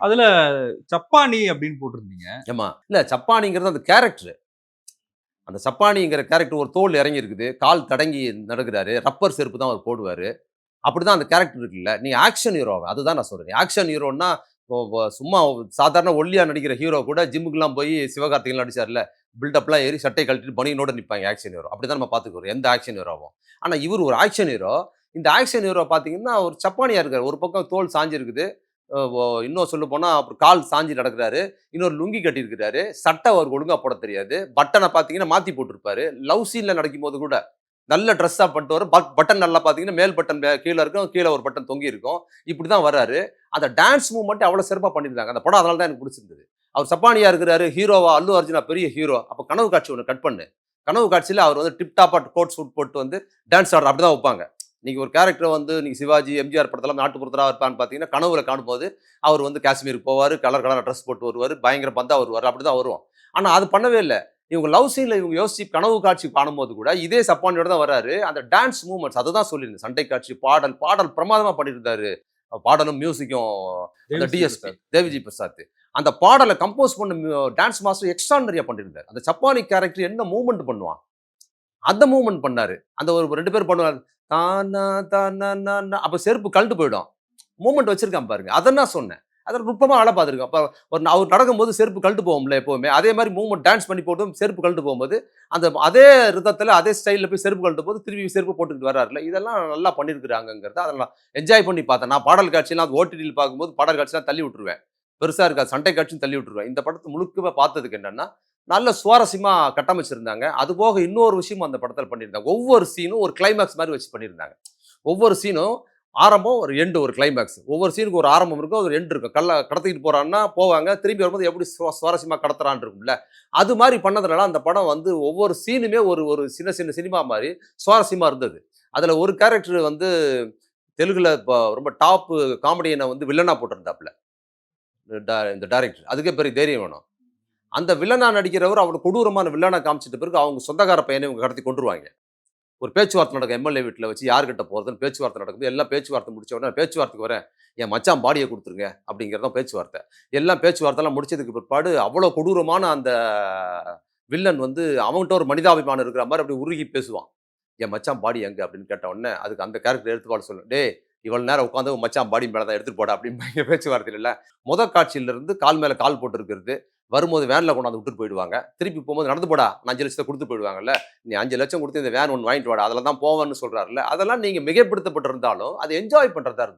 அதுல சப்பானி அப்படின்னு போட்டிருந்தீங்க. ஆமா. இல்ல சப்பானிங்கிறது அந்த கேரக்டர். அந்த சப்பானிங்கிற கேரக்டர் ஒரு தோல் இறங்கி இருக்குது. கால் தடங்கி நடக்குறாரு. ரப்பர் செருப்பு தான் அவர் போடுவாரு. அப்படிதான் அந்த கேரக்டர் இருக்குல்ல. நீ ஆக்ஷன் ஹீரோ அதுதான் நான் சொல்றேன். ஆக்ஷன் ஹீரோன்னா சும்மா சாதாரண ஒல்லியா நடிக்கிற ஹீரோ கூட ஜிம்முக்குலாம் போய் சிவகார்த்திகேயன் நடிச்சார்ல. பில்டப்லாம் ஏறி சட்டைய கழட்டிட்டு பனியனோட நிப்பாங்க ஆக்ஷன் ஹீரோ. அப்படிதான் நம்ம பார்த்துக்கிறோம். எந்த ஆக்ஷன் ஹீரோவும். ஆனா இவரு ஒரு ஆக்ஷன் ஹீரோ. இந்த ஆக்ஷன் ஹீரோ பார்த்தீங்கன்னா, ஒரு சப்பானியா இருக்காரு. ஒரு பக்கம் தோல் சாய்ஞ்சிருக்குது. அ ஒ இன்னும் சொல்லப்போனா அப்புறம் கால் சாய்ஞ்சு நடக்குறாரு. இன்னொரு லுங்கி கட்டியிருக்கிறாரு. சட்டை அவருக்கு ஒழுங்கா போடத் தெரியாது. பட்டன பார்த்தீங்கன்னா மாத்தி போட்டிருப்பாரு. லவ் சீன்ல நடிக்கும்போது கூட நல்ல ட்ரெஸ்ஸா பண்ணிட்டு வரும். பட்டன் நல்லா பார்த்தீங்கன்னா, மேல் பட்டன் கீழ இருக்கும். கீழ ஒரு பட்டன் தொங்கி இருக்கும். இப்படிதான் வர்றாரு. அந்த டான்ஸ் மூவ்மெண்ட் அவ்வளோ சிறப்பா பண்ணியிருந்தாங்க. அந்த படம் அதனால தான் எனக்கு பிடிச்சிருந்தது. அவர் சப்பானியா இருக்கிறாரு. ஹீரோவா அல்லு அர்ஜுனா பெரிய ஹீரோ. அப்ப கனவு காட்சி ஒண்ணு கட் பண்ணு. கனவு காட்சியில அவர் வந்து டிப் டாப்பா கோட் சூட் போட்டு வந்து டான்ஸ் ஆடுறார். அப்படிதான் வைப்பாங்க. நீங்க ஒரு கேரக்டர் வந்து நீங்க சிவாஜி, எம்ஜிஆர் படத்துல நாட்டுப்புறத்தா இருப்பான்னு பார்த்தீங்கன்னா, கனவுல காணும்போது அவர் வந்து காஷ்மீருக்கு போவாரு. கலர் கலரா ட்ரெஸ் போட்டு வருவாரு. பயங்கர பந்தா வருவாரு. அப்படிதான் வரும். ஆனா அது பண்ணவே இல்ல. இவங்க லவ் சீன்ல இவங்க யோசிச்சு கனவு காட்சி காணும்போது கூட இதே சப்பானியோட தான் வராரு. அந்த டான்ஸ் மூவ்மெண்ட்ஸ் அததான் சொல்லியிருந்தேன். சண்டை காட்சி, பாடல், பாடல் பிரமாதமா பண்ணியிருந்தாரு. பாடலும், மியூசிக்கும் அந்த தேவிஸ்ரீ டிஎஸ்பி பிரசாத். தேவிஜி பிரசாத். அந்த பாடல கம்போஸ் பண்ண டான்ஸ் மாஸ்டர் எக்ஸ்ட்ரார்டினரியா பண்ணியிருந்தாரு. அந்த சப்பானி கேரக்டர் என்ன மூவ்மெண்ட் பண்ணுவான், அந்த மூவ்மெண்ட் பண்ணாரு. அந்த ஒரு 2 பேரும் பண்ணுவாங்க. தானா தானா நானா அப்ப செருப்பு கழண்டு போயிடும். மூவ்மெண்ட் வச்சிருக்கான் பாருங்க. அத நான் சொன்னேன். அத நுட்பமா வேல பார்த்துருக்கேன். அப்ப அவர் நடக்கும்போது செருப்பு கழண்டு போகும்ல எப்பவுமே. அதே மாரி மூவ்மெண்ட் டான்ஸ் பண்ணி போட்டும் செருப்பு கழண்டு போகும்போது, அந்த அதே ரிதத்துல, அதே ஸ்டைல்ல போய் செருப்பு கழட்டும்போது, திருப்பி செருப்பு போட்டுக்கிட்டு வர்றாருல்ல. இதெல்லாம் நல்லா பண்ணியிருக்கிறாங்கங்கிறத அத நான் என்ஜாய் பண்ணி பார்த்தேன். நான் பாடல் காட்சிலாம் ஓடிடில பார்க்கும்போது பாடல் காட்சிலாம் தள்ளி விட்டுருவேன். பெருசா இருக்காது. சண்டை காட்சியும் தள்ளி விட்டுருவேன். இந்த படத்த முழுக்கவே பார்த்ததுக்கு என்னன்னா, நல்ல சுவாரஸ்யமா கட்டமைச்சிருந்தாங்க. அதுபோக இன்னொரு விஷயம் அந்த படத்துல பண்ணியிருந்தாங்க. ஒவ்வொரு சீனும் ஒரு கிளைமாக்ஸ் மாரி வச்சு பண்ணியிருந்தாங்க. ஒவ்வொரு சீனும் ஆரம்பம், ஒரு எண்ட், ஒரு கிளைமாக்ஸ். ஒவ்வொரு சீனுக்கு ஒரு ஆரம்பம் இருக்கும், ஒரு எண்ட் இருக்கும். கடத்திட்டு போறான்னா போவாங்க. திரும்பி வரும்போது எப்படி சுவாரஸ்யமா கடத்துறான்னு இருக்கும்ல. அது மாரி பண்ணதுனால அந்த படம் வந்து ஒவ்வொரு சீனுமே ஒரு ஒரு சின்ன சின்ன சினிமா மாரி சுவாரஸ்யமா இருந்தது. அதுல ஒரு கேரக்டர் வந்து தெலுங்குல ரொம்ப டாப் காமெடியன வந்து வில்லனா போட்டிருந்தாப்ல. இந்த டைரக்டர். அதுக்கே பெரிய தைரியம் வேணும். அந்த வில்லனா நடிக்கிறவர் அவ்வளவு கொடூரமான வில்லனா காமிச்சிட்ட பிறகு அவங்க சொந்தக்கார பையன இவங்க கடத்தி கொன்றுவாங்க. ஒரு பேச்சுவார்த்தை நடக்கும் எம்எல்ஏ வீட்ல வச்சு யார்கிட்ட போறதுன்னு பேச்சுவார்த்தை நடக்குது. எல்லாம் பேச்சுவார்த்தை முடிச்ச உடனே பேச்சுவார்த்தைக்கு வரேன். என் மச்சான் பாடிய குடுத்துருங்க அப்படிங்கிறது தான் பேச்சுவார்த்தை. எல்லாம் பேச்சுவார்த்தைலாம் முடிச்சதுக்கு பிற்பாடு அவ்வளோ கொடூரமான அந்த வில்லன் வந்து அவன்கிட்ட ஒரு மனிதாபிமானம் இருக்கிற மாரி அப்படியே உருகி பேசுவான். என் மச்சான் பாடி எங்க அப்படின்னு கேட்ட உடனே அதுக்கு அந்த கேரக்டர் எடுத்து பாட சொல்லும். டேய் இவ்வளவு நேரம் உட்காந்து உன் மச்சான் பாடி மேல தான் எடுத்துட்டு போடா அப்படிம்பாங்க பேச்சுவார்த்தையில இல்ல. காட்சியில இருந்து கால் மேல கால் போட்டு இருக்கிறது. வரும்போது வேன்ல கொண்டாந்து விட்டுட்டு போயிடுவாங்க. திருப்பி போகும்போது நடந்து போடா நான் 5 லட்சத்த குடுத்து போயிடுவாங்கல்ல. நீ 5 லட்சம் குடுத்து இந்த வேன் ஒண்ணு வாங்கிட்டு வாடா. அதுல தான் போவேன்னு சொல்றாருல்ல. அதெல்லாம் நீங்க மிகைப்படுத்தப்பட்டிருந்தாலும், அத என்ஜாய் பண்றதா இருந்தது.